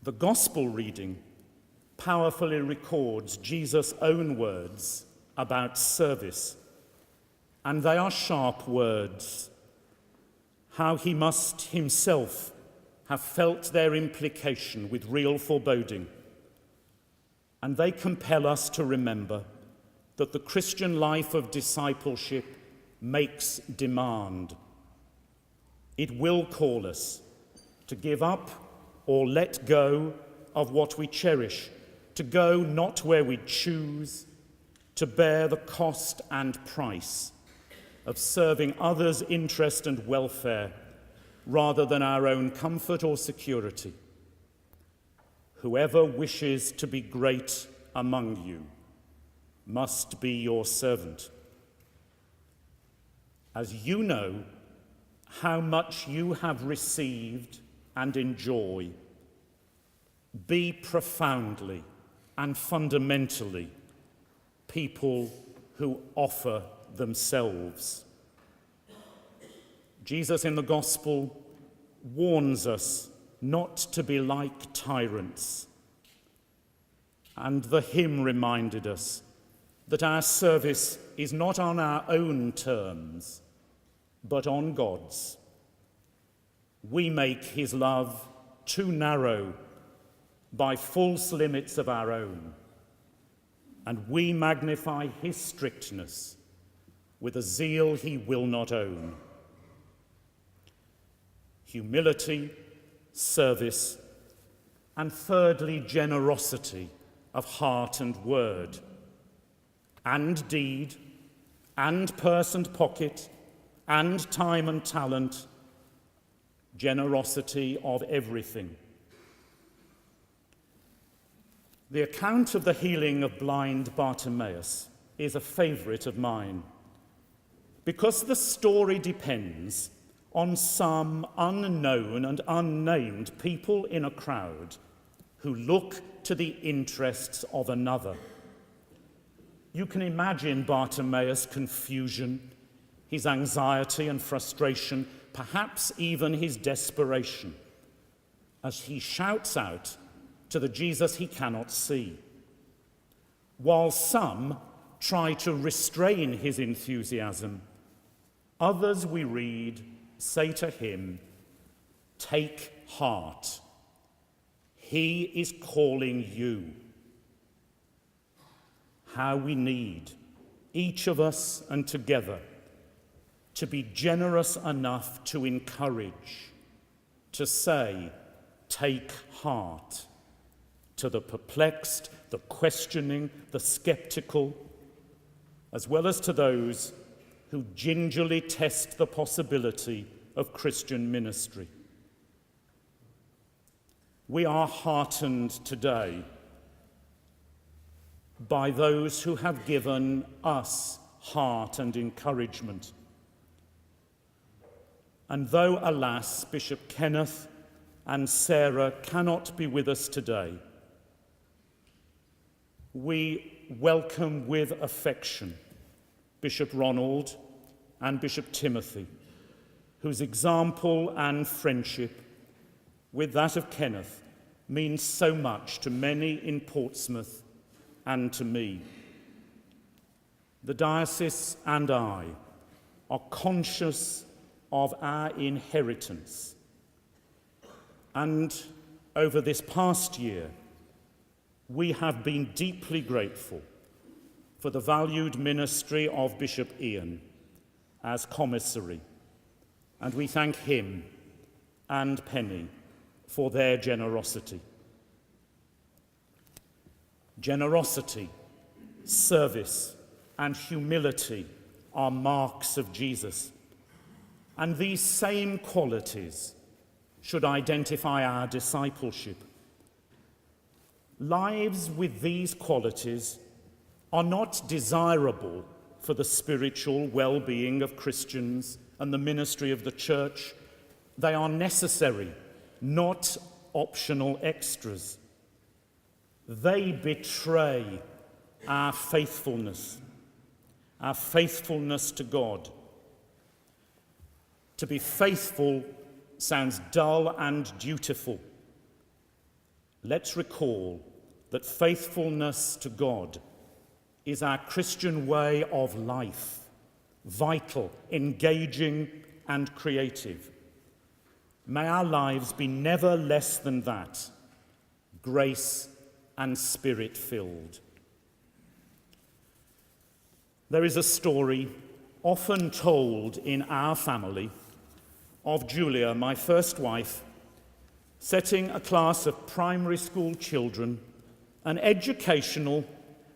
The Gospel reading powerfully records Jesus' own words about service, and they are sharp words. How he must himself have felt their implication with real foreboding. And they compel us to remember that the Christian life of discipleship makes demand. It will call us to give up or let go of what we cherish, to go not where we choose, to bear the cost and price of serving others' interest and welfare rather than our own comfort or security. Whoever wishes to be great among you must be your servant. As you know how much you have received and enjoy, be profoundly and fundamentally people who offer themselves. Jesus in the Gospel warns us not to be like tyrants, and the hymn reminded us that our service is not on our own terms, but on God's. We make his love too narrow by false limits of our own, and we magnify his strictness with a zeal he will not own. Humility, service, and thirdly, generosity of heart and word, and deed, and purse and pocket, and time and talent, generosity of everything. The account of the healing of blind Bartimaeus is a favorite of mine, because the story depends on some unknown and unnamed people in a crowd who look to the interests of another. You can imagine Bartimaeus' confusion, his anxiety and frustration, perhaps even his desperation, as he shouts out to the Jesus he cannot see, while some try to restrain his enthusiasm. Others, we read, say to him, "Take heart, he is calling you." How we need, each of us and together, to be generous enough to encourage, to say, "Take heart," to the perplexed, the questioning, the skeptical, as well as to those who gingerly test the possibility of Christian ministry. We are heartened today by those who have given us heart and encouragement. And though, alas, Bishop Kenneth and Sarah cannot be with us today, we welcome with affection Bishop Ronald and Bishop Timothy, whose example and friendship with that of Kenneth means so much to many in Portsmouth and to me. The diocese and I are conscious of our inheritance, and over this past year we have been deeply grateful for the valued ministry of Bishop Ian as commissary, and we thank him and Penny for their generosity. Generosity, service, and humility are marks of Jesus, and these same qualities should identify our discipleship. Lives with these qualities are not desirable for the spiritual well-being of Christians and the ministry of the church. They are necessary, not optional extras. They betray our faithfulness to God. To be faithful sounds dull and dutiful. let's recall that faithfulness to God is our Christian way of life, vital, engaging, and creative. May our lives be never less than that, grace and spirit-filled. There is a story often told in our family of Julia, my first wife, setting a class of primary school children an educational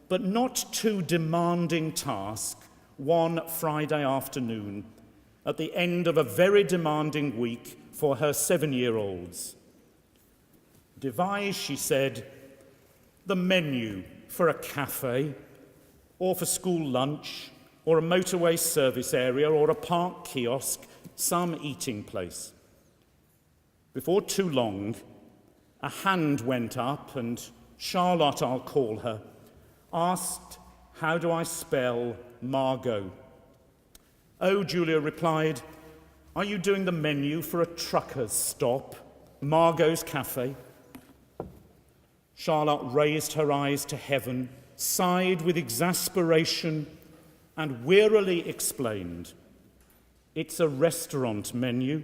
but not too demanding task one Friday afternoon at the end of a very demanding week for her 7-year-olds. Devise, she said, the menu for a cafe, or for school lunch, or a motorway service area, or a park kiosk, some eating place. Before too long, a hand went up and Charlotte, I'll call her, asked, how do I spell Margot? Oh, Julia replied, are you doing the menu for a trucker's stop, Margot's Cafe? Charlotte raised her eyes to heaven, sighed with exasperation, and wearily explained, it's a restaurant menu,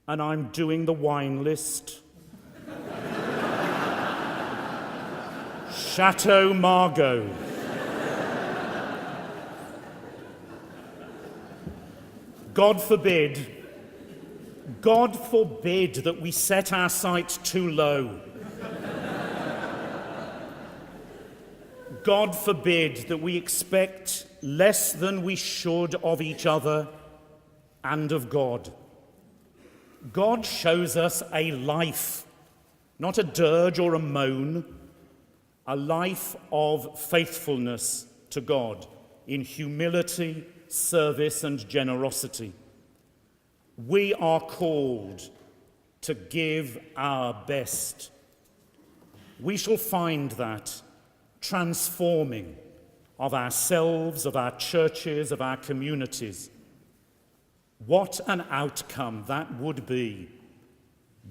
and I'm doing the wine list. Chateau Margaux. God forbid that we set our sights too low. God forbid that we expect less than we should of each other and of God. God shows us a life, not a dirge or a moan, a life of faithfulness to God in humility, service, and generosity. We are called to give our best. We shall find that transforming of ourselves, of our churches, of our communities. What an outcome that would be.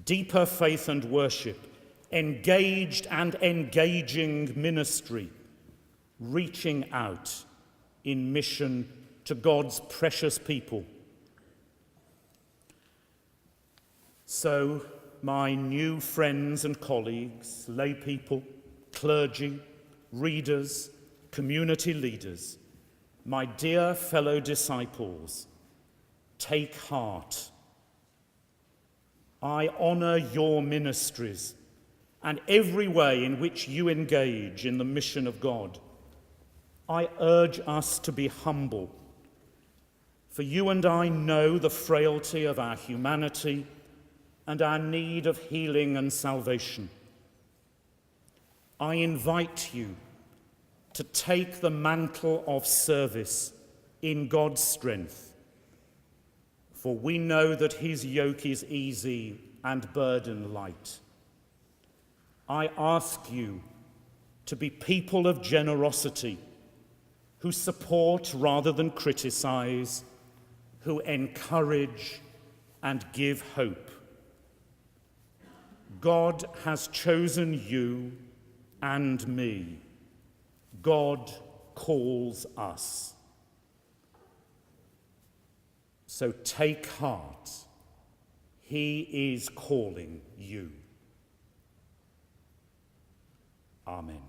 Deeper faith and worship, engaged and engaging ministry, reaching out in mission to God's precious people. So, my new friends and colleagues, lay people, clergy, readers, community leaders, my dear fellow disciples, take heart. I honor your ministries and every way in which you engage in the mission of God. I urge us to be humble, for you and I know the frailty of our humanity and our need of healing and salvation. I invite you to take the mantle of service in God's strength, for we know that his yoke is easy and burden light. I ask you to be people of generosity, who support rather than criticize, who encourage and give hope. God has chosen you and me. God calls us. So take heart. He is calling you. Amen.